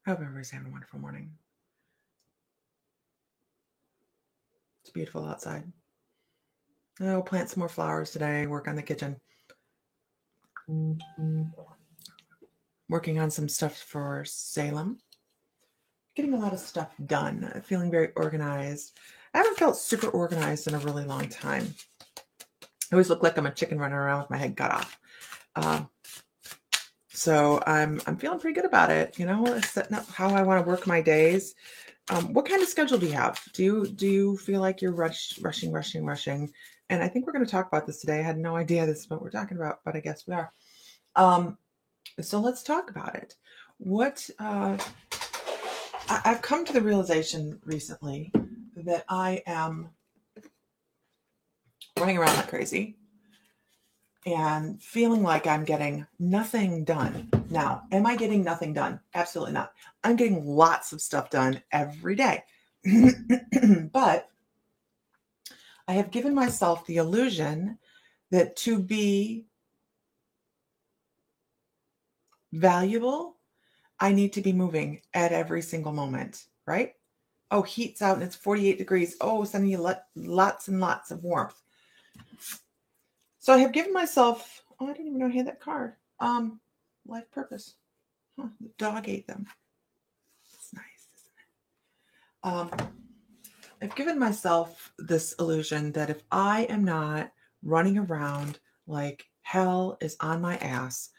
I hope everybody's having a wonderful morning. It's beautiful outside. I'll plant some more flowers today, work on the kitchen. Working on some stuff for Salem. Getting a lot of stuff done. Feeling very organized. I haven't felt super organized in a really long time. I always look like I'm a chicken running around with my head cut off. So I'm feeling pretty good about it. Setting up how I want to work my days. What kind of schedule do you have? Do you feel like you're rushing? And I think we're going to talk about this today. I had no idea this is what we're talking about, but I guess we are. So let's talk about it. I've come to the realization recently that I am running around like crazy and feeling like I'm getting nothing done. Now, am I getting nothing done? Absolutely not. I'm getting lots of stuff done every day. But I have given myself the illusion that to be valuable, I need to be moving at every single moment, right? Oh, heat's out and it's 48 degrees. Oh, sending you lots and lots of warmth. So I have given myself, I didn't even know I had that card. Life purpose. The dog ate them. It's nice, isn't it? I've given myself this illusion that if I am not running around like hell is on my ass,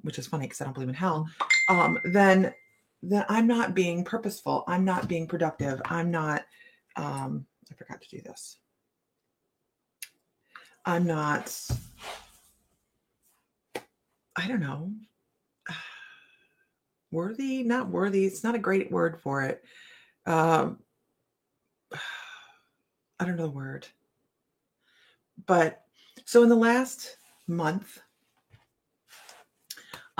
which is funny because I don't believe in hell, then I'm not being purposeful. I'm not being productive. I'm not, I forgot to do this. I'm not, I don't know, worthy, not worthy. It's not a great word for it. I don't know the word. But so in the last month,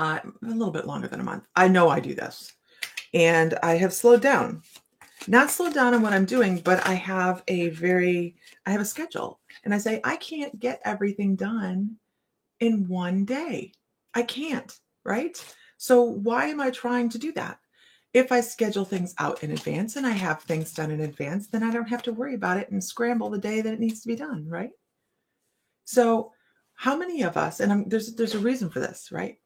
a little bit longer than a month, I know I do this. And I have slowed down. Not slowed down on what I'm doing, but I have a schedule. And I say, I can't get everything done in one day. I can't, right? So why am I trying to do that? If I schedule things out in advance and I have things done in advance, then I don't have to worry about it and scramble the day that it needs to be done, right? So how many of us, and there's a reason for this, right?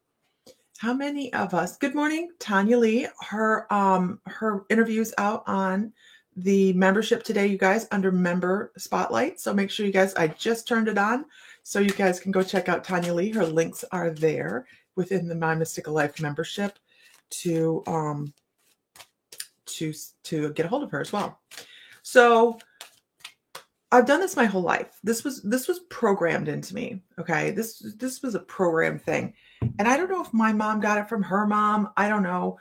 How many of us, good morning, Tanya Lee, her interview's out on the membership today, you guys, under member spotlight. So make sure you guys, I just turned it on so you guys can go check out Tanya Lee. Her links are there within the My Mystical Life membership to get a hold of her as well. So I've done this my whole life. This was programmed into me. Okay. This was a programmed thing. And I don't know if my mom got it from her mom. I don't know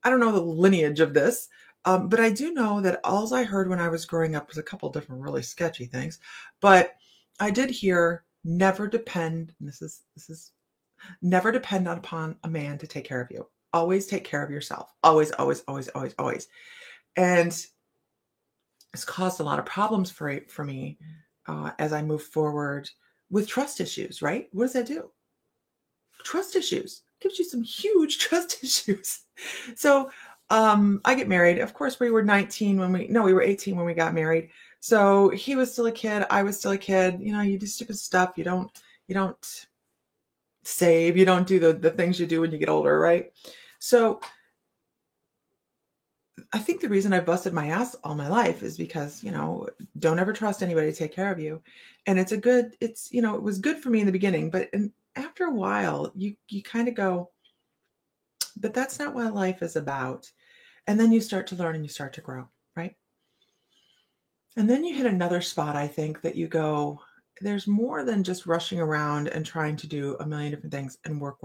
the lineage of this. But I do know that all I heard when I was growing up was a couple different really sketchy things. But I did hear never depend, and this is never depend upon a man to take care of you. Always take care of yourself. Always, always, always, always, always. And it's caused a lot of problems for me as I move forward with trust issues, right? What does that do? Trust issues gives you some huge trust issues. So I get married. Of course, we were 18 when we got married. So he was still a kid. I was still a kid. You do stupid stuff. You don't save. You don't do the things you do when you get older, right? So I think the reason I busted my ass all my life is because, don't ever trust anybody to take care of you. And it was good for me in the beginning, but after a while, you kind of go, but that's not what life is about. And then you start to learn and you start to grow, right? And then you hit another spot, I think, that you go, there's more than just rushing around and trying to do a million different things and work.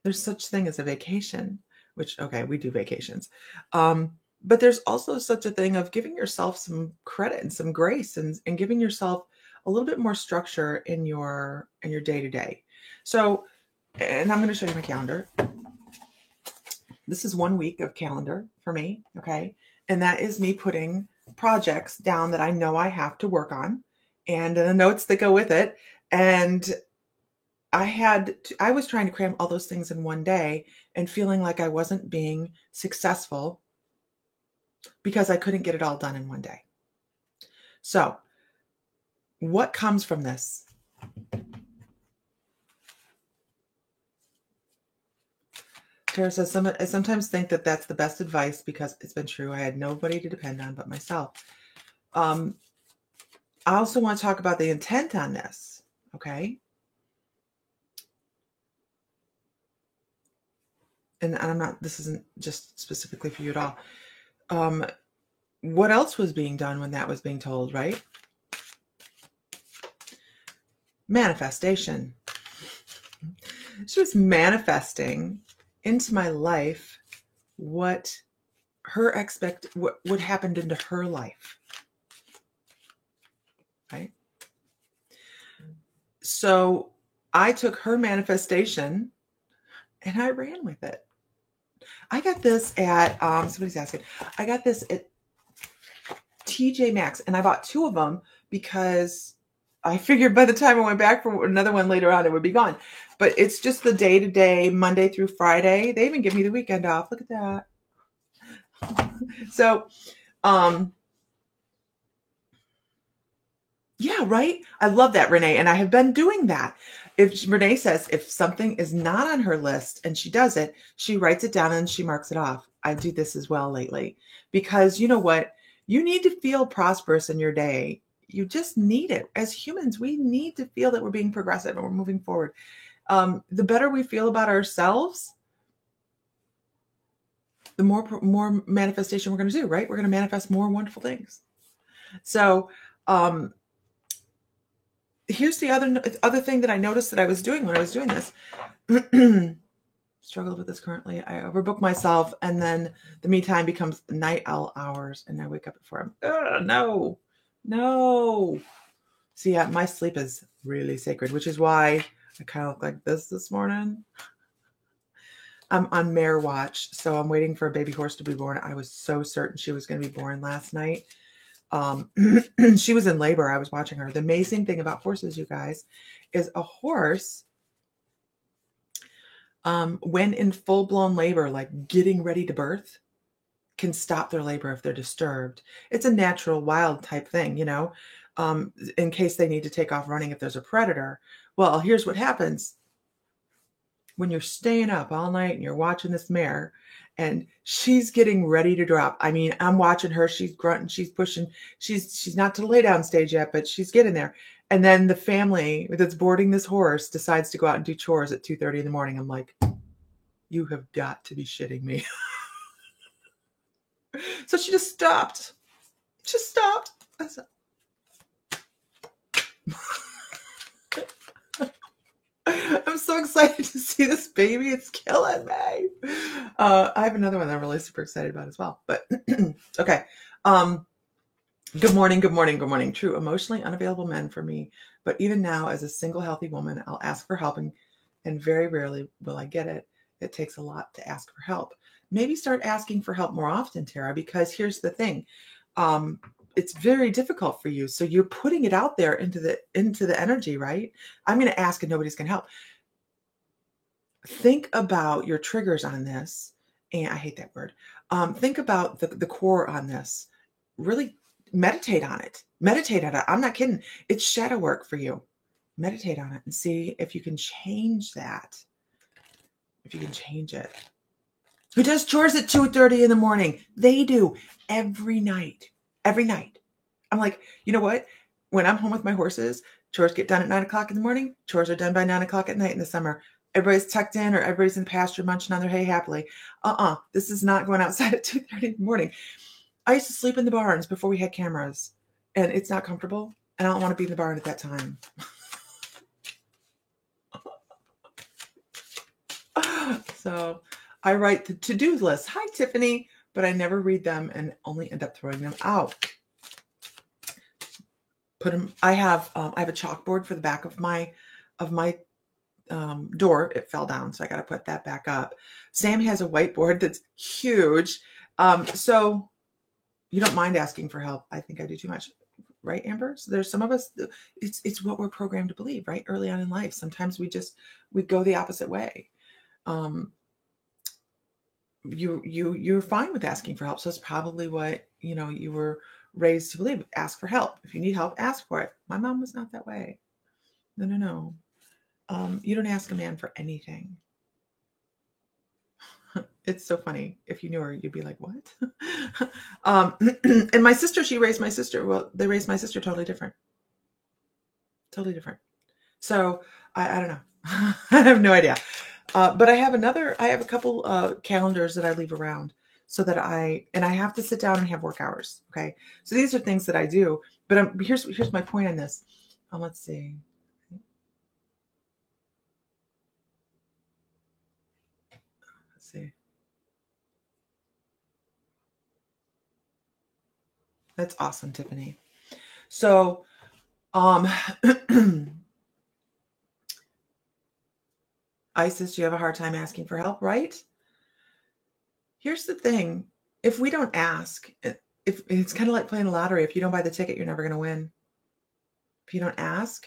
There's such thing as a vacation, which, okay, we do vacations. But there's also such a thing of giving yourself some credit and some grace and giving yourself a little bit more structure in your day-to-day. So, and I'm going to show you my calendar. This is 1 week of calendar for me, okay? And that is me putting projects down that I know I have to work on and the notes that go with it. And I was trying to cram all those things in one day and feeling like I wasn't being successful because I couldn't get it all done in one day. So, what comes from this? Tara says, I sometimes think that that's the best advice because it's been true. I had nobody to depend on but myself. I also want to talk about the intent on this, okay? And I'm not, this isn't just specifically for you at all. What else was being done when that was being told, right? Manifestation. She was manifesting into my life what happened into her life, right? So I took her manifestation and I ran with it. I got this at somebody's asking. I got this at TJ Maxx, and I bought 2 of them because I figured by the time I went back for another one later on, it would be gone. But it's just the day-to-day, Monday through Friday. They even give me the weekend off. Look at that. So, yeah, right? I love that, Renee. And I have been doing that. If Renee says if something is not on her list and she does it, she writes it down and she marks it off. I do this as well lately because you know what? You need to feel prosperous in your day. You just need it. As humans, we need to feel that we're being progressive and we're moving forward. The better we feel about ourselves, the more manifestation we're going to do, right? We're going to manifest more wonderful things. So, here's the other thing that I noticed that I was doing when I was doing this. Struggle with this currently. I overbook myself, and then the me time becomes night owl hours, and I wake up at 4. No. See, yeah, my sleep is really sacred, which is why I kind of look like this morning. I'm on mare watch, so I'm waiting for a baby horse to be born. I was so certain she was going to be born last night. She was in labor. I was watching her. The amazing thing about horses, you guys, is a horse, when in full-blown labor, like getting ready to birth, can stop their labor if they're disturbed. It's a natural, wild type thing, you know, in case they need to take off running if there's a predator. Well, here's what happens. When you're staying up all night and you're watching this mare and she's getting ready to drop. I mean, I'm watching her. She's grunting. She's pushing. She's not to the lay down stage yet, but she's getting there. And then the family that's boarding this horse decides to go out and do chores at 2:30 in the morning. I'm like, you have got to be shitting me. So she just stopped. Just stopped. I said, I'm so excited to see this baby. It's killing me. I have another one that I'm really super excited about as well. But okay. Good morning. True, emotionally unavailable men for me. But even now, as a single healthy woman, I'll ask for help, and very rarely will I get it. It takes a lot to ask for help. Maybe start asking for help more often, Tara, because here's the thing. It's very difficult for you. So you're putting it out there into the energy, right? I'm going to ask and nobody's going to help. Think about your triggers on this. And I hate that word. Think about the core on this. Really meditate on it. I'm not kidding. It's shadow work for you. Meditate on it and see if you can change that. If you can change it. Who does chores at 2:30 in the morning? They do every night. Every night. I'm like, you know what? When I'm home with my horses, chores get done at 9 o'clock in the morning. Chores are done by 9 o'clock at night in the summer. Everybody's tucked in or everybody's in the pasture munching on their hay happily. This is not going outside at 2:30 in the morning. I used to sleep in the barns before we had cameras, and it's not comfortable, and I don't want to be in the barn at that time. So I write the to-do list. Hi, Tiffany. But I never read them and only end up throwing them out. Put them. I have a chalkboard for the back of my door. It fell down, so I got to put that back up. Sam has a whiteboard that's huge. So you don't mind asking for help. I think I do too much. right, Amber? So there's some of us, it's what we're programmed to believe, right? Early on in life. Sometimes we go the opposite way. You're fine with asking for help. So it's probably what, you were raised to believe. Ask for help. If you need help, ask for it. My mom was not that way. No, no, no. You don't ask a man for anything. It's so funny. If you knew her, you'd be like, what? And my sister, she raised my sister. Well, they raised my sister totally different. Totally different. So I don't know. I have no idea. But I have a couple calendars that I leave around so that I have to sit down and have work hours. Okay. So these are things that I do, but here's my point on this. Let's see. Let's see. That's awesome, Tiffany. So, Isis, you have a hard time asking for help, right? Here's the thing. If we don't ask, if it's kind of like playing a lottery, if you don't buy the ticket, you're never going to win. If you don't ask,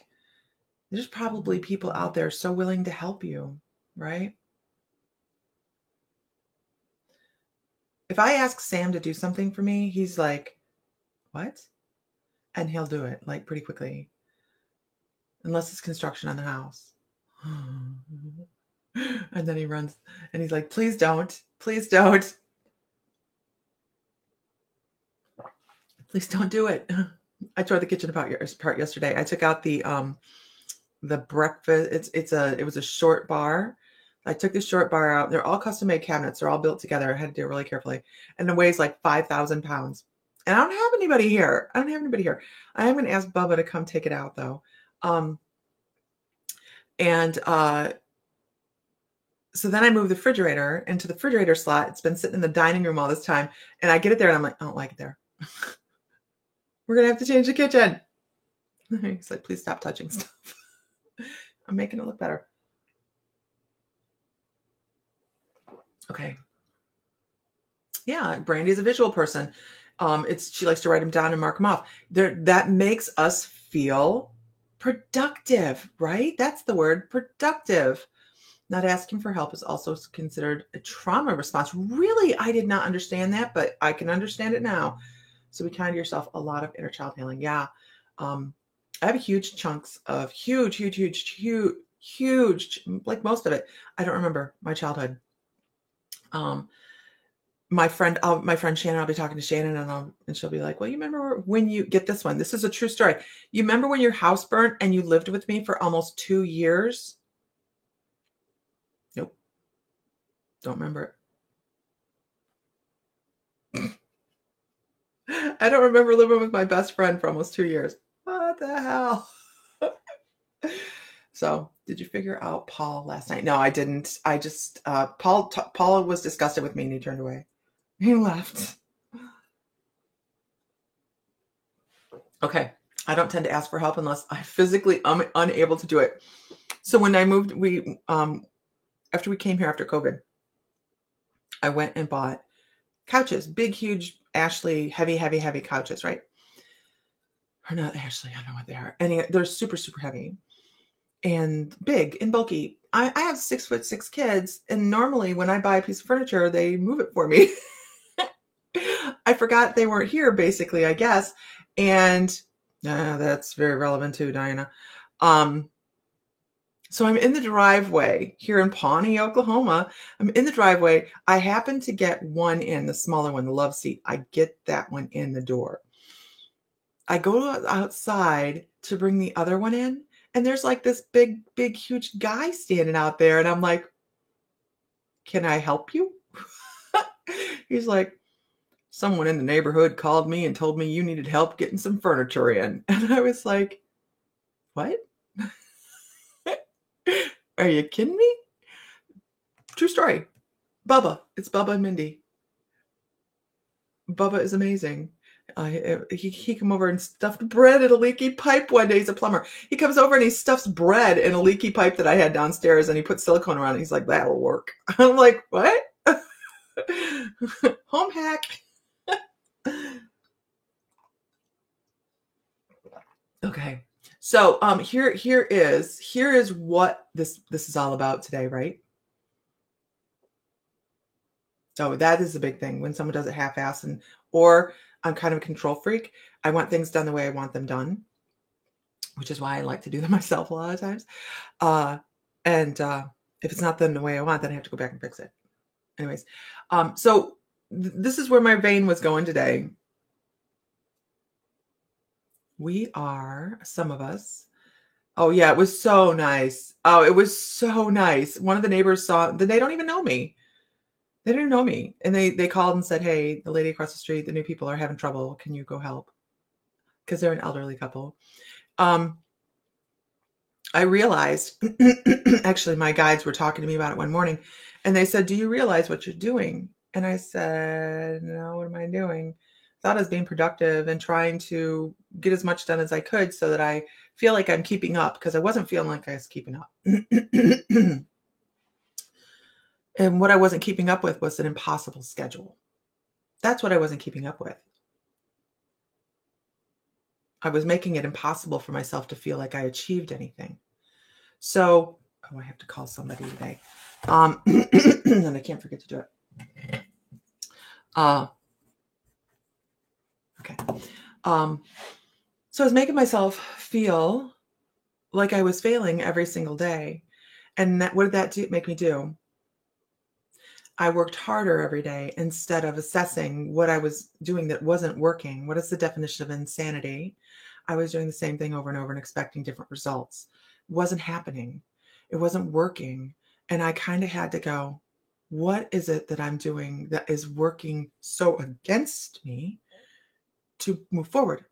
there's probably people out there so willing to help you, right? If I ask Sam to do something for me, he's like, what? And he'll do it like pretty quickly. Unless it's construction on the house. And then he runs and he's like, please don't. Please don't. Please don't do it. I tore the kitchen apart yesterday. I took out the breakfast. It was a short bar. I took the short bar out. They're all custom made cabinets. They're all built together. I had to do it really carefully. And it weighs like 5,000 pounds. And I don't have anybody here. I am going to ask Bubba to come take it out though. So then I moved the refrigerator into the refrigerator slot. It's been sitting in the dining room all this time. And I get it there and I'm like, I don't like it there. We're going to have to change the kitchen. He's like, please stop touching stuff. I'm making it look better. Okay. Yeah, Brandy's a visual person. She likes to write them down and mark them off. That makes us feel productive, right? That's the word, productive. Not asking for help is also considered a trauma response. Really, I did not understand that, but I can understand it now. So be kind to yourself. A lot of inner child healing. Yeah. I have huge chunks of huge, like most of it. I don't remember my childhood. My friend Shannon, I'll be talking to Shannon and she'll be like, well, you remember when you get this one? This is a true story. You remember when your house burnt and you lived with me for almost 2 years? Nope. Don't remember it. I don't remember living with my best friend for almost 2 years. What the hell? So did you figure out Paul last night? No, I didn't. I just, Paul was disgusted with me and he turned away. He left. Okay. I don't tend to ask for help unless I physically am unable to do it. So when I moved, after we came here after COVID, I went and bought couches, big, huge Ashley, heavy couches, right? Or not Ashley, I don't know what they are. And they're super, super heavy and big and bulky. I have 6'6" kids, and normally when I buy a piece of furniture, they move it for me. I forgot they weren't here, basically, I guess. And that's very relevant too, Diana. So I'm in the driveway here in Pawnee, Oklahoma. I'm in the driveway. I happen to get one in, the smaller one, the love seat. I get that one in the door. I go outside to bring the other one in, and there's like this big, huge guy standing out there. And I'm like, can I help you? He's like, someone in the neighborhood called me and told me you needed help getting some furniture in. And I was like, what? Are you kidding me? True story. Bubba. It's Bubba and Mindy. Bubba is amazing. He come over and stuffed bread in a leaky pipe one day. He's a plumber. He comes over and he stuffs bread in a leaky pipe that I had downstairs, and he puts silicone around it. He's like, that'll work. I'm like, what? Home hack. Okay. So here is what this is all about today, right? So that is a big thing when someone does it half-ass, and or I'm kind of a control freak. I want things done the way I want them done, which is why I like to do them myself a lot of times. And if it's not done the way I want, then I have to go back and fix it. Anyways, so this is where my vein was going today. We are, some of us. Oh yeah, it was so nice. Oh, it was so nice. One of the neighbors saw, they don't even know me. They didn't know me. And they called and said, hey, the lady across the street, the new people are having trouble. Can you go help? Because they're an elderly couple. I realized, actually, my guides were talking to me about it one morning, and they said, do you realize what you're doing? And I said, no, what am I doing? Thought I was being productive and trying to get as much done as I could so that I feel like I'm keeping up, because I wasn't feeling like I was keeping up. And what I wasn't keeping up with was an impossible schedule. That's what I wasn't keeping up with. I was making it impossible for myself to feel like I achieved anything. So, I have to call somebody today. And I can't forget to do it. Okay. So I was making myself feel like I was failing every single day. And what did that make me do? I worked harder every day instead of assessing what I was doing that wasn't working. What is the definition of insanity? I was doing the same thing over and over and expecting different results. It wasn't happening. It wasn't working. And I kind of had to go, what is it that I'm doing that is working so against me to move forward?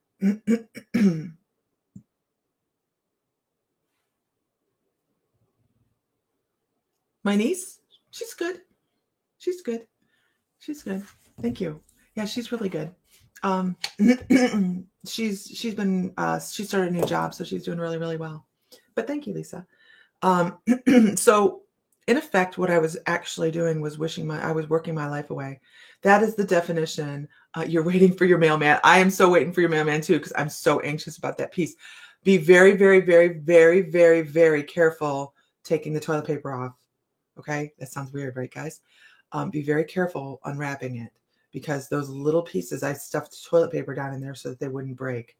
My niece, she's good. She's good. She's good. Thank you. Yeah, she's really good. She's been she started a new job, so she's doing really, really well. But thank you, Lisa. So in effect, what I was actually doing was I was working my life away. That is the definition. You're waiting for your mailman. I am so waiting for your mailman too, because I'm so anxious about that piece. Be very, very, very, very, very, very careful taking the toilet paper off. Okay, that sounds weird, right, guys? Be very careful unwrapping it, because those little pieces, I stuffed toilet paper down in there so that they wouldn't break.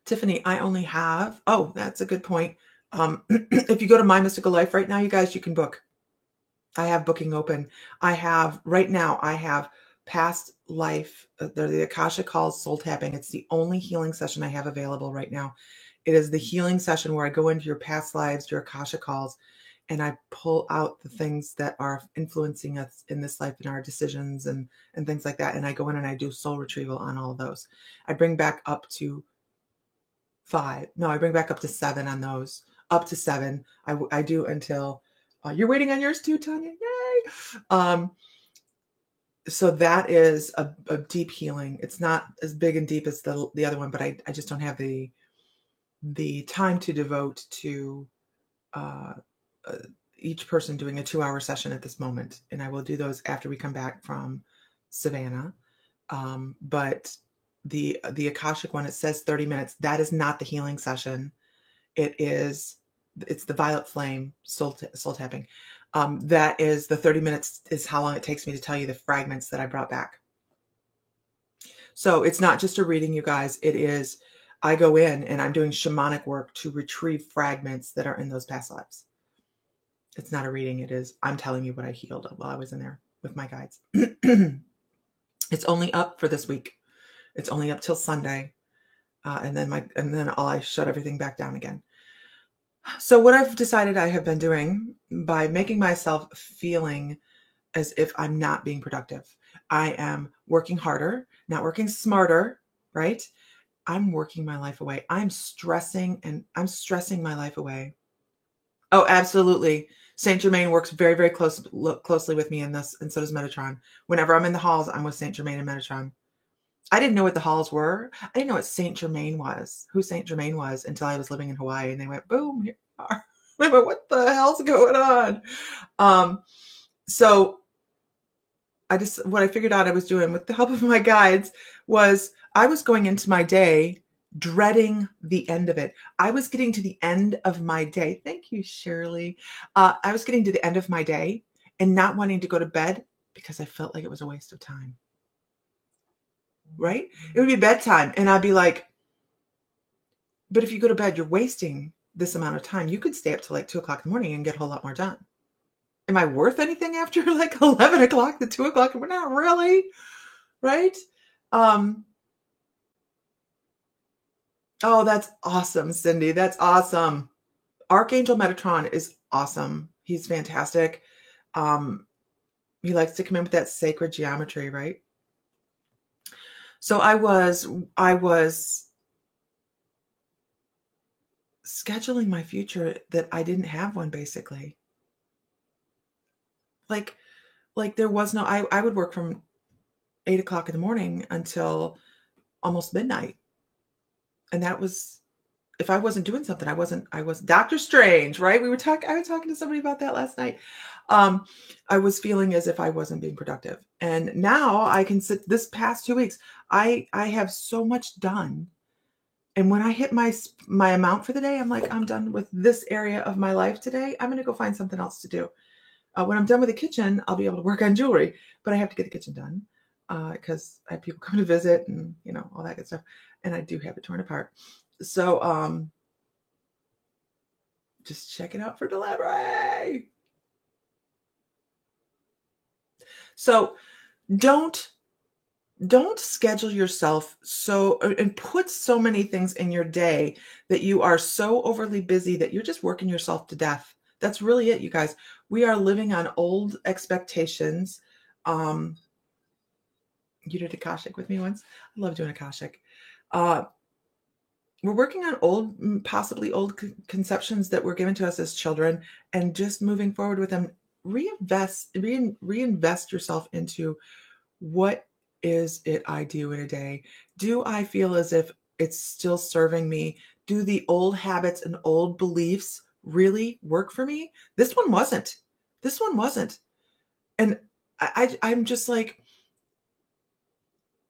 Tiffany, I only have, oh, that's a good point. If you go to My Mystical Life right now, you guys, you can book. I have booking open. Right now, I have past life. They're the Akasha Calls soul tapping. It's the only healing session I have available right now. It is the healing session where I go into your past lives, your Akasha Calls, and I pull out the things that are influencing us in this life and our decisions and things like that. And I go in and I do soul retrieval on all of those. I bring back up to 5. No, I bring back up to 7 on those. Up to 7. I do until you're waiting on yours too, Tanya. Yay! So that is a deep healing. It's not as big and deep as the other one, but I just don't have the time to devote to each person doing a 2-hour session at this moment. And I will do those after we come back from Savannah. But the Akashic one, it says 30 minutes. That is not the healing session. It's the Violet Flame soul tapping. That is the 30 minutes is how long it takes me to tell you the fragments that I brought back. So it's not just a reading, you guys. It is, I go in and I'm doing shamanic work to retrieve fragments that are in those past lives. It's not a reading. It is, I'm telling you what I healed while I was in there with my guides. It's only up for this week. It's only up till Sunday. And then I shut everything back down again. So what I've decided I have been doing by making myself feeling as if I'm not being productive, I am working harder, not working smarter, right? I'm working my life away. I'm stressing my life away. Oh, absolutely. Saint Germain works very, very closely with me in this, and so does Metatron. Whenever I'm in the halls, I'm with Saint Germain and Metatron. I didn't know what the halls were. I didn't know what Saint Germain was, who Saint Germain was, until I was living in Hawaii, and they went, boom, here you are. I went, what the hell's going on? So what I figured out I was doing with the help of my guides was I was going into my day dreading the end of it. I was getting to the end of my day. Thank you, Shirley. I was getting to the end of my day and not wanting to go to bed because I felt like it was a waste of time. Right? It would be bedtime. And I'd be like, but if you go to bed, you're wasting this amount of time. You could stay up till like 2:00 in the morning and get a whole lot more done. Am I worth anything after like 11 o'clock to 2 o'clock? We're not really, right? Oh, that's awesome, Cindy. That's awesome. Archangel Metatron is awesome. He's fantastic. He likes to come in with that sacred geometry, right? So I was scheduling my future that I didn't have one, basically. Like there was no, I would work from 8:00 in the morning until almost midnight. And that was, if I wasn't doing something, I was Dr. Strange, right? I was talking to somebody about that last night. I was feeling as if I wasn't being productive. And now I can sit, this past 2 weeks, I have so much done. And when I hit my amount for the day, I'm like, I'm done with this area of my life today. I'm going to go find something else to do. When I'm done with the kitchen, I'll be able to work on jewelry, but I have to get the kitchen done because I have people come to visit and, you know, all that good stuff. And I do have it torn apart. So just check it out for delivery. So don't schedule yourself so and put so many things in your day that you are so overly busy that you're just working yourself to death. That's really it, you guys. We are living on old expectations. You did Akashic with me once. I love doing Akashic. We're working on old, possibly old conceptions that were given to us as children and just moving forward with them. Reinvest yourself into what is it I do in a day? Do I feel as if it's still serving me? Do the old habits and old beliefs really work for me? This one wasn't. And I'm just like,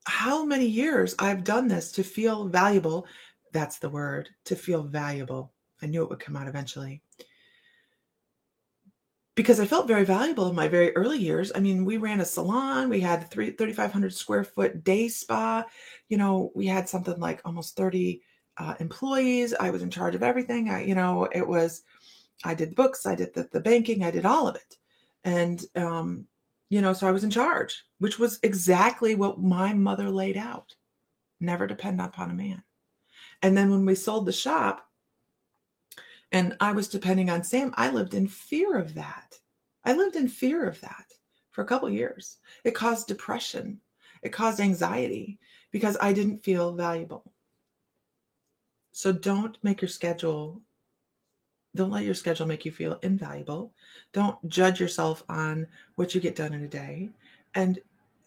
how many years I've done this to feel valuable. That's the word, to feel valuable. I knew it would come out eventually. Because I felt very valuable in my very early years. I mean, we ran a salon. We had 3,500 square foot day spa. You know, we had something like almost 30 employees. I was in charge of everything. I did books, I did the banking, I did all of it. And, so I was in charge, which was exactly what my mother laid out. Never depend upon a man. And then when we sold the shop, and I was depending on Sam, I lived in fear of that. For a couple of years. It caused depression. It caused anxiety because I didn't feel valuable. So don't let your schedule make you feel invaluable. Don't judge yourself on what you get done in a day, and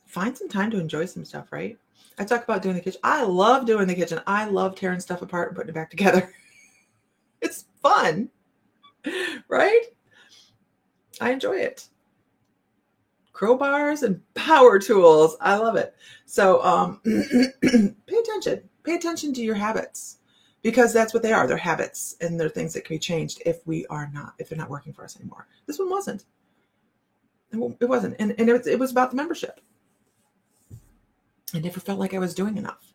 find some time to enjoy some stuff, right? I talk about doing the kitchen. I love doing the kitchen. I love tearing stuff apart and putting it back together. It's fun, right? I enjoy it. Crowbars and power tools. I love it. So pay attention to your habits, because that's what they are. They're habits, and they're things that can be changed if they're not working for us anymore. This one wasn't. It wasn't. And it was about the membership. I never felt like I was doing enough.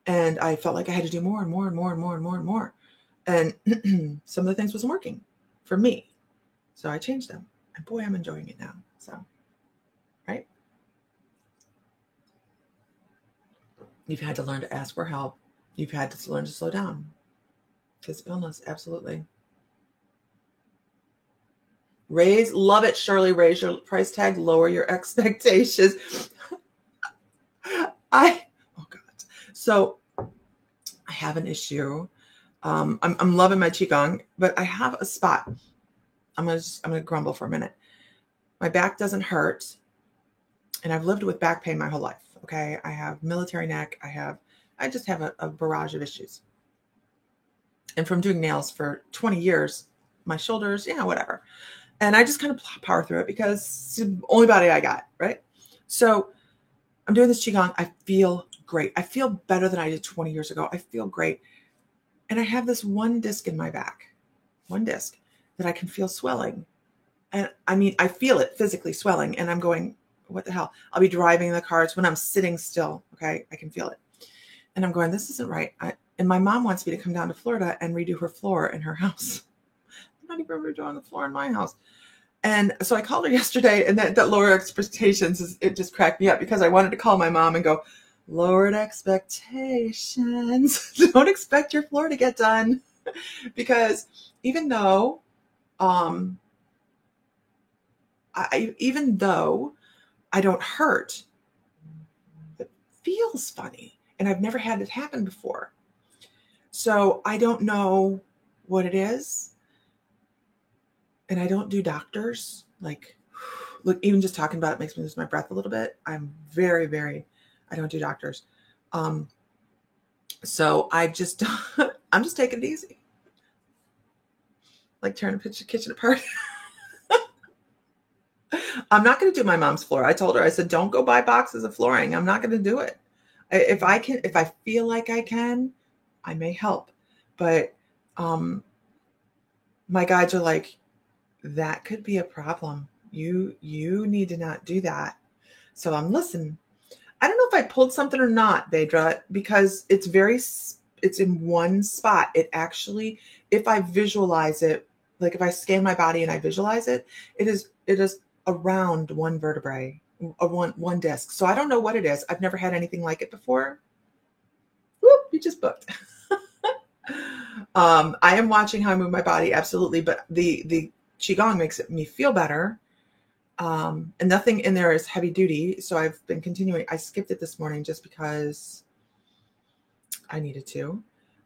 And I felt like I had to do more and more and more and more and more and more. And some of the things wasn't working for me. So I changed them. And boy, I'm enjoying it now. So, right? You've had to learn to ask for help. You've had to learn to slow down. Physical illness, absolutely. Love it, Shirley. Raise your price tag, lower your expectations. Oh God. So I have an issue. I'm loving my Qigong, but I have a spot. I'm gonna grumble for a minute. My back doesn't hurt, and I've lived with back pain my whole life. Okay, I have military neck. I just have a barrage of issues. And from doing nails for 20 years, my shoulders, whatever. And I just kind of power through it because it's the only body I got, right? So I'm doing this Qigong. I feel great. I feel better than I did 20 years ago. I feel great. And I have this one disc in my back, one disc that I can feel swelling. And I mean, I feel it physically swelling, and I'm going, what the hell? I'll be driving in the cars when I'm sitting still. Okay. I can feel it. And I'm going, this isn't right. And my mom wants me to come down to Florida and redo her floor in her house. I'm not even redoing the floor in my house. And so I called her yesterday, and that lower expectations, it just cracked me up, because I wanted to call my mom and go, lowered expectations. Don't expect your floor to get done. Because even though, even though I don't hurt, it feels funny. And I've never had it happen before. So I don't know what it is. And I don't do doctors. Like, look, even just talking about it makes me lose my breath a little bit. I'm very, very, I don't do doctors. So I'm just taking it easy. Like tearing a kitchen apart. I'm not going to do my mom's floor. I told her, I said, don't go buy boxes of flooring. I'm not going to do it. If I feel like I can, I may help. But my guides are like, that could be a problem. You need to not do that. So I'm listening. I don't know if I pulled something or not, Vedra, because it's in one spot. It actually, if I visualize it, like if I scan my body and I visualize it, it is around one vertebrae, one disc. So I don't know what it is. I've never had anything like it before. Whoop, you just booked. I am watching how I move my body, absolutely, but the Qigong makes me feel better. And nothing in there is heavy duty. So I've been continuing. I skipped it this morning just because I needed to,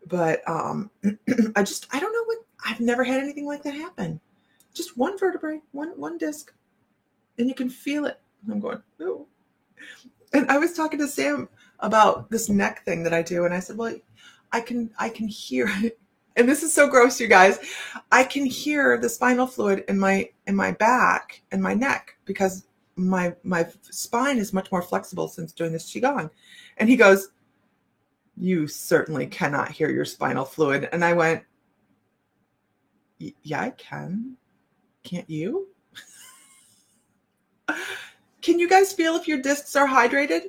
but, I don't know I've never had anything like that happen. Just one vertebrae, one disc, and you can feel it. And I'm going, ooh. And I was talking to Sam about this neck thing that I do. And I said, well, I can hear it. And this is so gross, you guys. I can hear the spinal fluid in my back and my neck, because my spine is much more flexible since doing this Qigong. And he goes, you certainly cannot hear your spinal fluid. And I went, yeah, I can. Can't you? Can you guys feel if your discs are hydrated?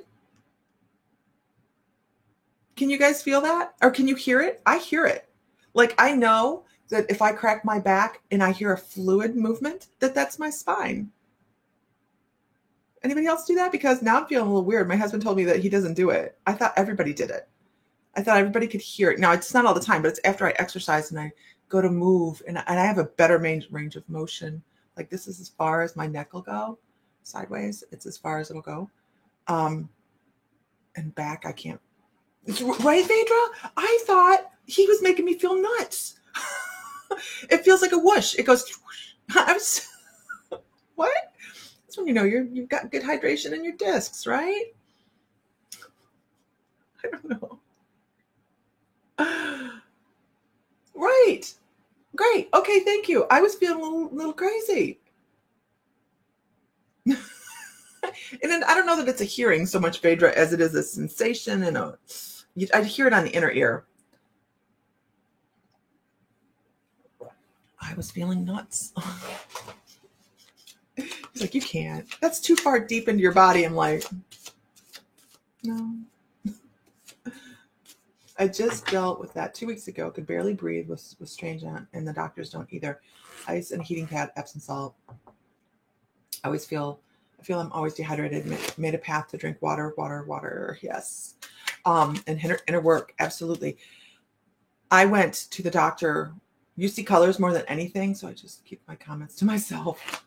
Can you guys feel that? Or can you hear it? I hear it. Like, I know that if I crack my back and I hear a fluid movement, that's my spine. Anybody else do that? Because now I'm feeling a little weird. My husband told me that he doesn't do it. I thought everybody did it. I thought everybody could hear it. Now, it's not all the time, but it's after I exercise and I go to move, and I have a better range of motion. Like, this is as far as my neck will go. Sideways, it's as far as it'll go. And back, I can't. Right, Vedra? I thought he was making me feel nuts. It feels like a whoosh. It goes whoosh. I was, what? That's when you know you've got good hydration in your discs, right? I don't know. Right. Great. Okay, thank you. I was feeling a little crazy. And then I don't know that it's a hearing so much, Vedra, as it is a sensation, and I'd hear it on the inner ear. I was feeling nuts. He's like, you can't. That's too far deep into your body. I'm like, no. I just dealt with that 2 weeks ago. Could barely breathe. Was strange, and the doctors don't either. Ice and a heating pad, Epsom salt. I feel I'm always dehydrated. Made a path to drink water. Yes. And inner work, absolutely. I went to the doctor. You see colors more than anything, so I just keep my comments to myself.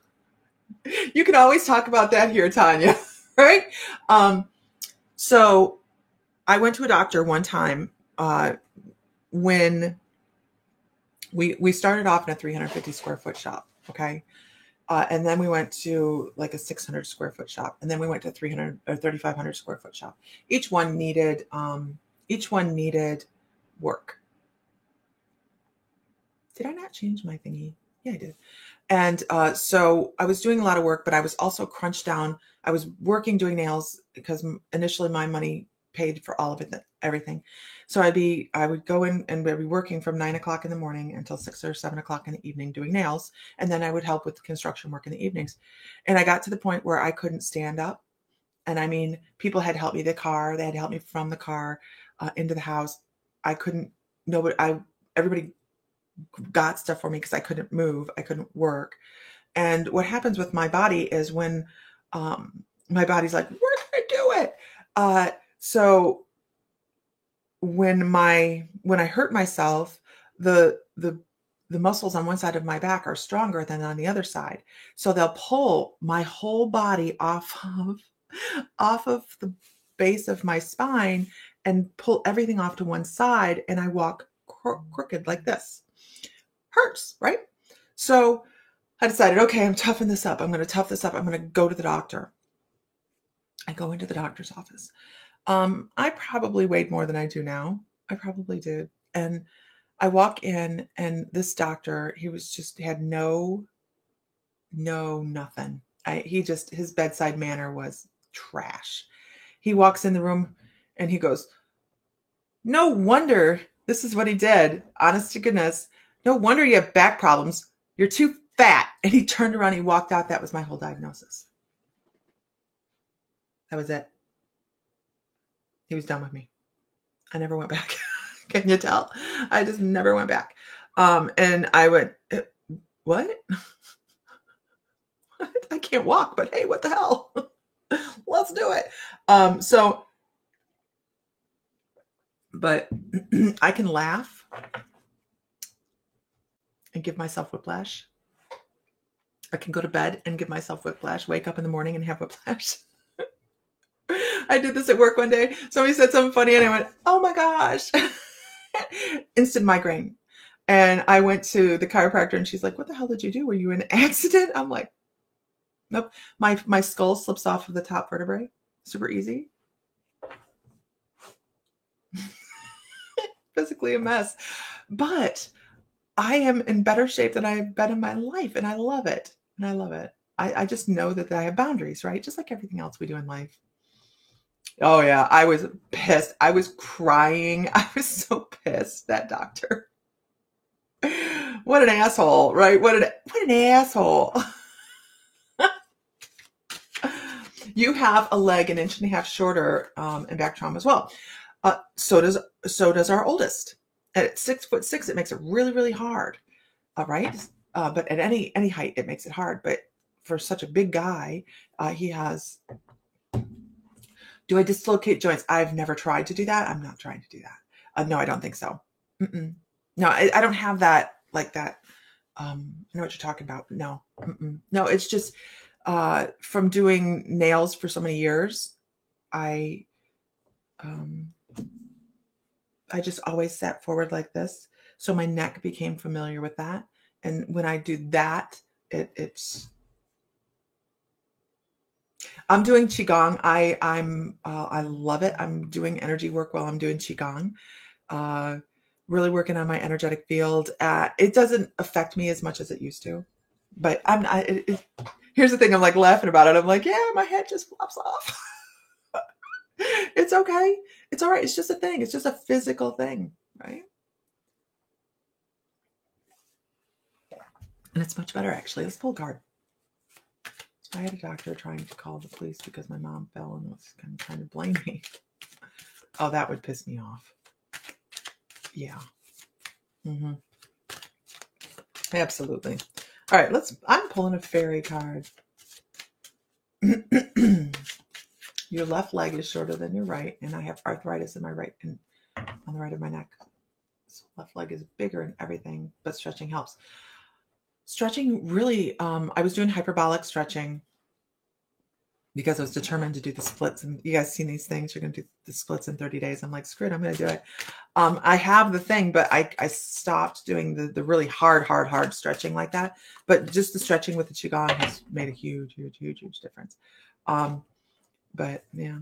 You can always talk about that here, Tanya, right? So I went to a doctor one time when we started off in a 350 square foot shop, okay? And then we went to like a 600 square foot shop, and then we went to 300 or 3,500 square foot shop. Each one needed work. Did I not change my thingy? Yeah, I did. And so I was doing a lot of work, but I was also crunched down. I was working doing nails because initially my money paid for all of it, everything. So I would go in and I'd be working from 9 o'clock in the morning until 6 or 7 o'clock in the evening doing nails. And then I would help with construction work in the evenings. And I got to the point where I couldn't stand up. And I mean, people had helped me the car. They had helped me from the car into the house. I couldn't, everybody got stuff for me because I couldn't move. I couldn't work. And what happens with my body is when my body's like, we're going to do it. So when I hurt myself, the muscles on one side of my back are stronger than on the other side. So they'll pull my whole body off of the base of my spine and pull everything off to one side. And I walk crooked like this. Hurts, right? So I decided, okay, I'm toughing this up. I'm going to tough this up. I'm going to go to the doctor. I go into the doctor's office. I probably weighed more than I do now. I probably did. And I walk in and this doctor, he was just had nothing. His bedside manner was trash. He walks in the room and he goes, no wonder, this is what he did. Honest to goodness. No wonder you have back problems. You're too fat. And he turned around, he walked out. That was my whole diagnosis. That was it. He was done with me. I never went back. Can you tell? I just never went back. And I went, what? I can't walk, but hey, what the hell? Let's do it. But I can laugh and give myself whiplash. I can go to bed and give myself whiplash, wake up in the morning and have whiplash. I did this at work one day. Somebody said something funny and I went, oh my gosh. Instant migraine. And I went to the chiropractor and she's like, what the hell did you do? Were you in an accident? I'm like, nope. My skull slips off of the top vertebrae. Super easy. Physically a mess. But I am in better shape than I've been in my life. And I love it. And I love it. I just know that I have boundaries, right? Just like everything else we do in life. Oh yeah, I was pissed. I was crying. I was so pissed, that doctor. What an asshole, right? What an asshole. You have a leg 1.5 inches shorter and back trauma as well. So does our oldest. At 6'6", it makes it really, really hard. Right? But at any height, it makes it hard. But for such a big guy, he has. Do I dislocate joints? I've never tried to do that. I'm not trying to do that. No, I don't think so. Mm-mm. No, I don't have that like that. I know what you're talking about. No, no, it's just from doing nails for so many years. I just always sat forward like this. So my neck became familiar with that. And when I do that, I'm doing Qigong. I love it. I'm doing energy work while I'm doing Qigong. Really working on my energetic field. It doesn't affect me as much as it used to, but here's the thing. I'm like laughing about it. I'm like, yeah, my head just flops off. It's okay. It's all right. It's just a thing. It's just a physical thing, right? And it's much better, actually. Let's pull a card. I had a doctor trying to call the police because my mom fell and was kind of trying to blame me. Oh, that would piss me off. Yeah. Mm-hmm. Absolutely. All right, I'm pulling a fairy card. Your left leg is shorter than your right, and I have arthritis in my right and on the right of my neck. So left leg is bigger and everything, but stretching helps. Stretching really, I was doing hyperbolic stretching because I was determined to do the splits. And you guys seen these things? You're going to do the splits in 30 days. I'm like, screw it, I'm going to do it. I have the thing, but I stopped doing the really hard stretching like that. But just the stretching with the Qigong has made a huge difference. But yeah.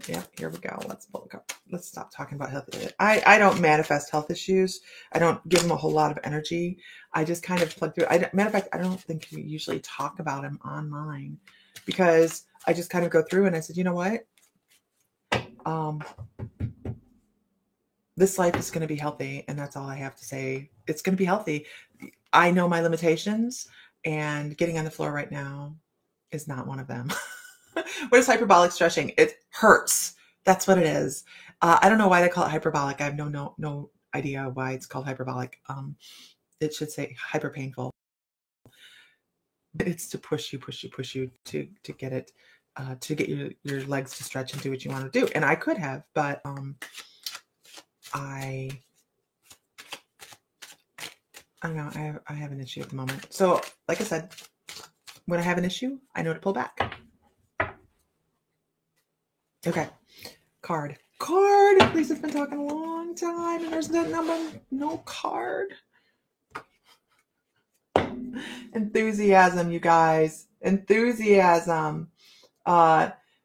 Yeah, here we go. Let's pull it up. Let's stop talking about health. I don't manifest health issues. I don't give them a whole lot of energy. I just kind of plug through. Matter of fact, I don't think we usually talk about them online because I just kind of go through and I said, you know what? This life is going to be healthy, and that's all I have to say. It's going to be healthy. I know my limitations, and getting on the floor right now is not one of them. What is hyperbolic stretching? It hurts. That's what it is. I don't know why they call it hyperbolic. I have no idea why it's called hyperbolic. It should say hyper painful. It's to push you to get it, to get your legs to stretch and do what you want to do. And I could have, but I don't know. I have an issue at the moment. So, like I said, when I have an issue, I know to pull back. Okay. Card. Lisa's been talking a long time, and there's no card. Enthusiasm, you guys. Enthusiasm.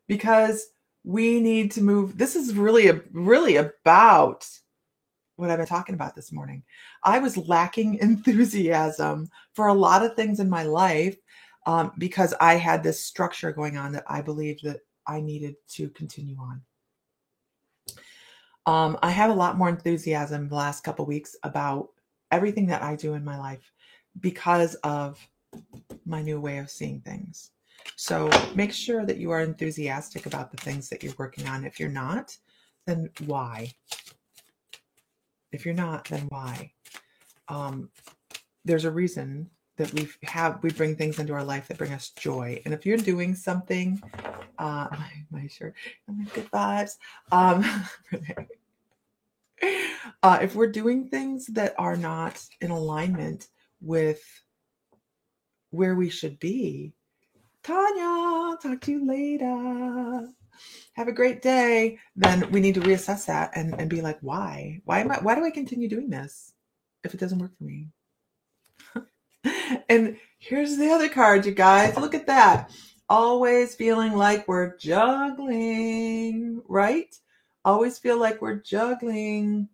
Because we need to move. This is really about what I've been talking about this morning. I was lacking enthusiasm for a lot of things in my life, because I had this structure going on that I believed that I needed to continue on. I have a lot more enthusiasm the last couple weeks about everything that I do in my life because of my new way of seeing things. So make sure that you are enthusiastic about the things that you're working on. If you're not, then why? If you're not, then why? There's a reason that we bring things into our life that bring us joy. And if you're doing something, my shirt, my good vibes. If we're doing things that are not in alignment with where we should be, Tanya, talk to you later. Have a great day. Then we need to reassess that and be like, why? Why do I continue doing this if it doesn't work for me? And here's the other card, you guys. Look at that. Always feeling like we're juggling, right? Always feel like we're juggling.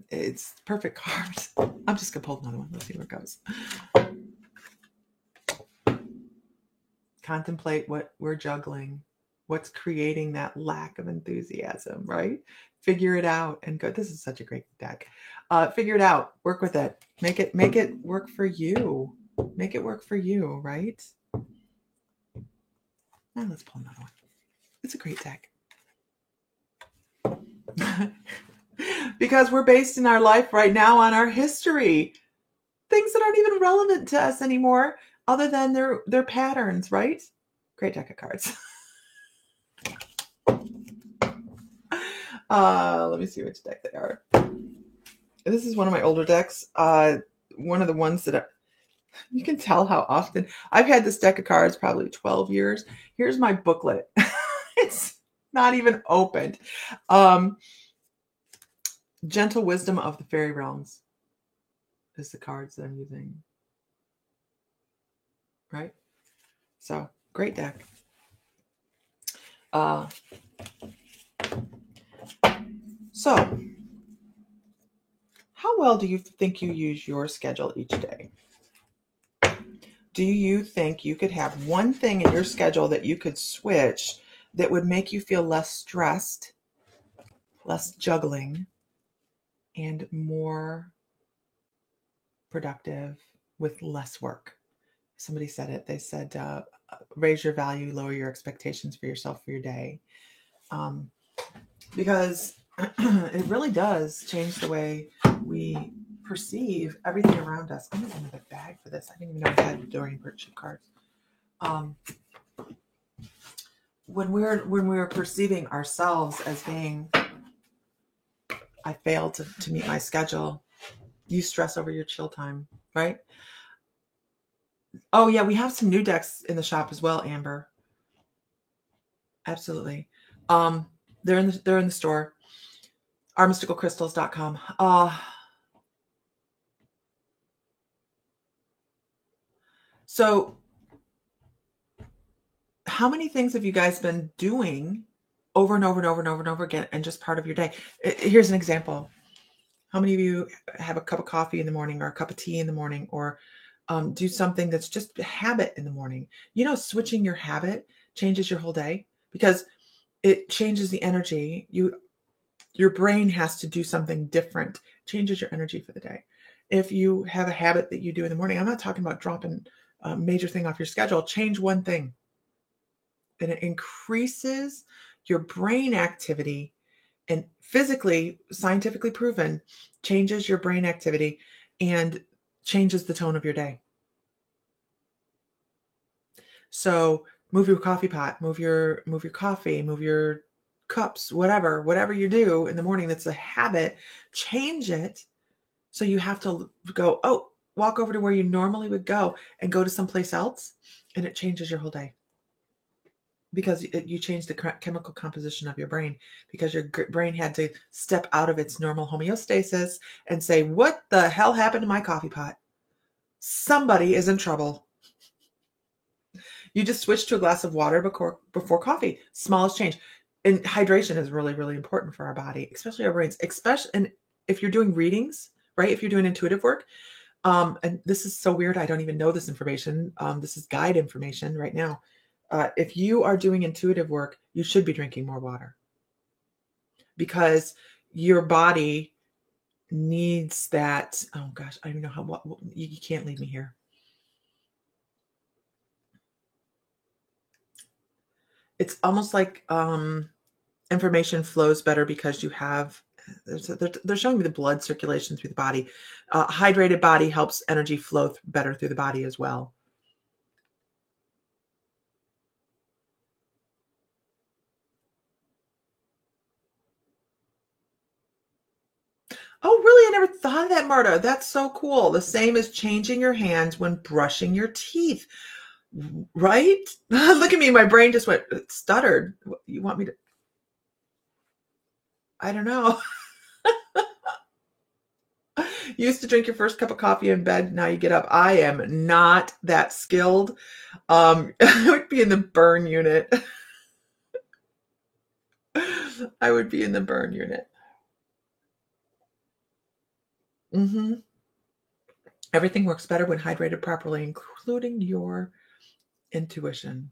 It's perfect cards. I'm just going to pull another one. Let's see where it goes. Contemplate what we're juggling. What's creating that lack of enthusiasm, right? Figure it out and go. This is such a great deck. Figure it out. Work with it. Make it work for you. Make it work for you, right? Now let's pull another one. It's a great deck. Because we're based in our life right now on our history. Things that aren't even relevant to us anymore, other than their patterns, right? Great deck of cards. Let me see which deck they are. This is one of my older decks. One of the ones that you can tell how often I've had this deck of cards, probably 12 years. Here's my booklet. It's not even opened. Gentle Wisdom of the Fairy Realms is the cards that I'm using. Right? So, great deck. So, how well do you think you use your schedule each day? Do you think you could have one thing in your schedule that you could switch that would make you feel less stressed, less juggling, and more productive with less work? Somebody said it. They said, raise your value, lower your expectations for yourself for your day. Because it really does change the way we perceive everything around us. I'm going to have a bag for this. I didn't even know I had Dorian Birch cards. When we're perceiving ourselves as being, I failed to meet my schedule, you stress over your chill time, right? Oh yeah, we have some new decks in the shop as well, Amber. Absolutely. They're in the store. ourmysticalcrystals.com. So how many things have you guys been doing over and over and over and over and over again and just part of your day? Here's an example. How many of you have a cup of coffee in the morning or a cup of tea in the morning, or do something that's just a habit in the morning? Switching your habit changes your whole day because it changes the energy. Your brain has to do something different, changes your energy for the day. If you have a habit that you do in the morning, I'm not talking about dropping a major thing off your schedule. Change one thing, and it increases your brain activity, and physically, scientifically proven, changes your brain activity and changes the tone of your day. So move your coffee pot, move your coffee, move your cups, whatever you do in the morning that's a habit, change it. So you have to go, oh, walk over to where you normally would go and go to someplace else, and it changes your whole day because you change the chemical composition of your brain, because your brain had to step out of its normal homeostasis and say, what the hell happened to my coffee pot? Somebody is in trouble. You just switch to a glass of water before coffee. Smallest change. And hydration is really, really important for our body, especially our brains, especially, and if you're doing readings, right? If you're doing intuitive work, and this is so weird, I don't even know this information. This is guide information right now. If you are doing intuitive work, you should be drinking more water because your body needs that. Oh gosh, I don't know how, you can't leave me here. It's almost like information flows better because you have, they're showing me the blood circulation through the body. Hydrated body helps energy flow better through the body as well. Oh, really? I never thought of that, Marta. That's so cool. The same as changing your hands when brushing your teeth, right? Look at me. My brain just went, it stuttered. You want me to? I don't know. You used to drink your first cup of coffee in bed. Now you get up. I am not that skilled. I would be in the burn unit. I would be in the burn unit. Everything works better when hydrated properly, including your intuition.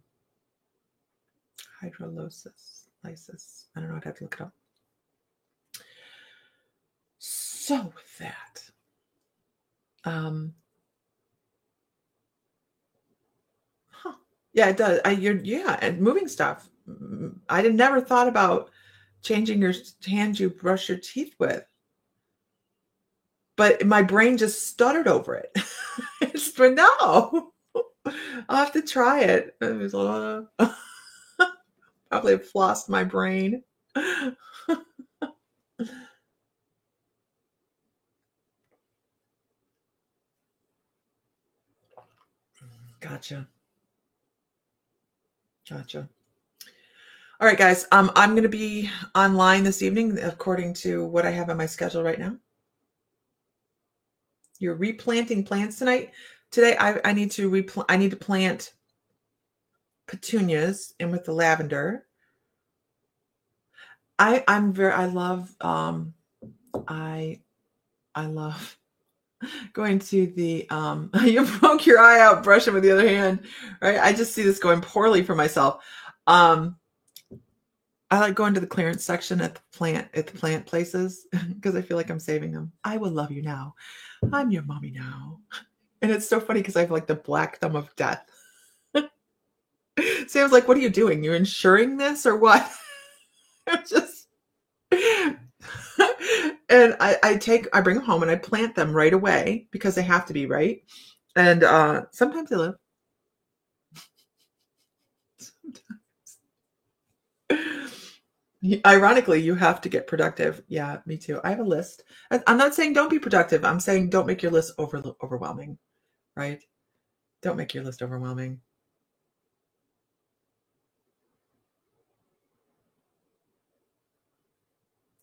Hydrolysis. I don't know. I'd have to look it up. So with that, yeah, it does. And moving stuff. I never thought about changing your hands you brush your teeth with, but my brain just stuttered over it. But no, I'll have to try it. Probably have flossed my brain. Gotcha. All right, guys. I'm going to be online this evening according to what I have on my schedule right now. You're replanting plants tonight. Today, I need to plant petunias in with the lavender. I love going to the you broke your eye out, brush it with the other hand, right? I just see this going poorly for myself. I like going to the clearance section at the plant places because I feel like I'm saving them. I will love you now. I'm your mommy now. And it's so funny because I have like the black thumb of death. Sam's like, what are you doing? You're insuring this or what? I'm just and I bring them home and I plant them right away because they have to be, right? And sometimes they live. Ironically, you have to get productive. Yeah, me too. I have a list. I'm not saying don't be productive. I'm saying don't make your list overwhelming, right? Don't make your list overwhelming.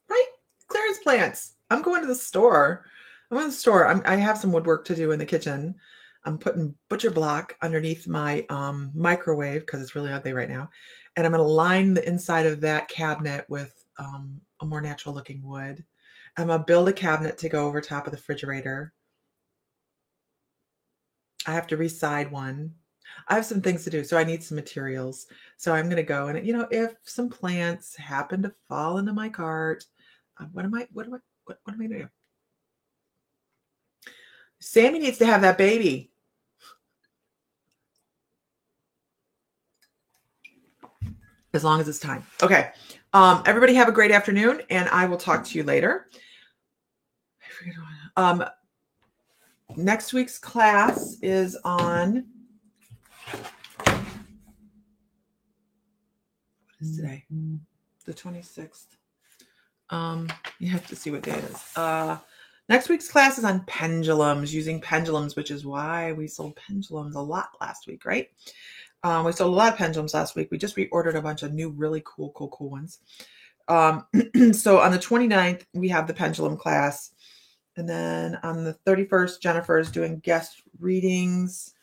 Right? Clearance plants. I'm going to the store. I have some woodwork to do in the kitchen. I'm putting butcher block underneath my microwave because it's really ugly right now. And I'm going to line the inside of that cabinet with a more natural looking wood. I'm going to build a cabinet to go over top of the refrigerator. I have to reside one. I have some things to do, so I need some materials. So I'm going to go and, if some plants happen to fall into my cart, what am I going to do? Sammy needs to have that baby. As long as it's time. Okay. Everybody have a great afternoon, and I will talk to you later. Next week's class is on, what is today? The 26th. You have to see what day it is. Next week's class is on pendulums, using pendulums, which is why we sold pendulums a lot last week, right? We sold a lot of pendulums last week. We just reordered a bunch of new, really cool ones. So on the 29th, we have the pendulum class. And then on the 31st, Jennifer is doing guest readings.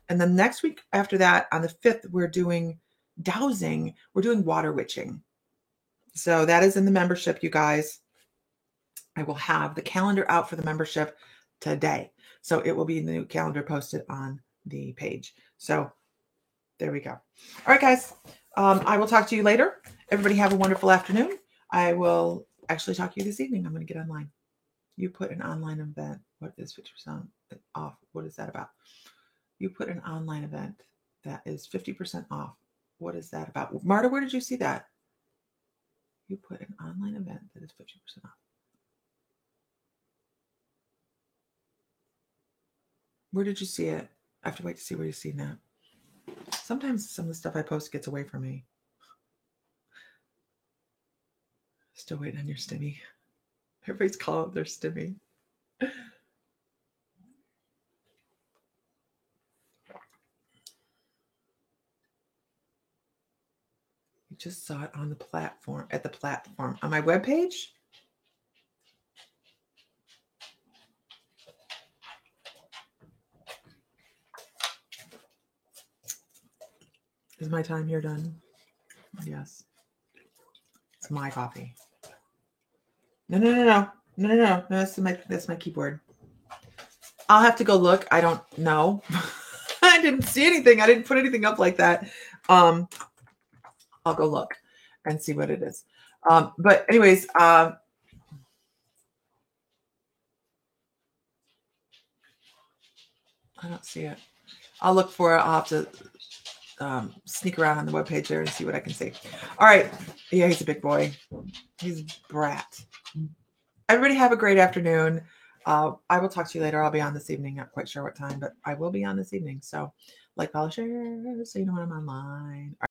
And then next week after that, on the 5th, we're doing dowsing. We're doing water witching. So that is in the membership, you guys. I will have the calendar out for the membership today. So it will be the new calendar posted on the page. So there we go. All right, guys. I will talk to you later. Everybody have a wonderful afternoon. I will actually talk to you this evening. I'm going to get online. You put an online event. What is 50% off? What is that about? You put an online event that is 50% off. What is that about? Marta, where did you see that? You put an online event that is 50% off. Where did you see it? I have to wait to see where you've seen that. Sometimes some of the stuff I post gets away from me. Still waiting on your stimmy. Everybody's calling their stimmy. You just saw it on the platform, on my webpage. Is my time here done? Yes. It's my coffee. No. That's my keyboard. I'll have to go look. I don't know. I didn't see anything. I didn't put anything up like that. I'll go look and see what it is. But anyways, I don't see it. I'll look for it. I'll have to sneak around on the webpage there and see what I can see. All right. Yeah, he's a big boy. He's a brat. Everybody have a great afternoon. I will talk to you later. I'll be on this evening. Not quite sure what time, but I will be on this evening. So like, follow, share, so you know when I'm online.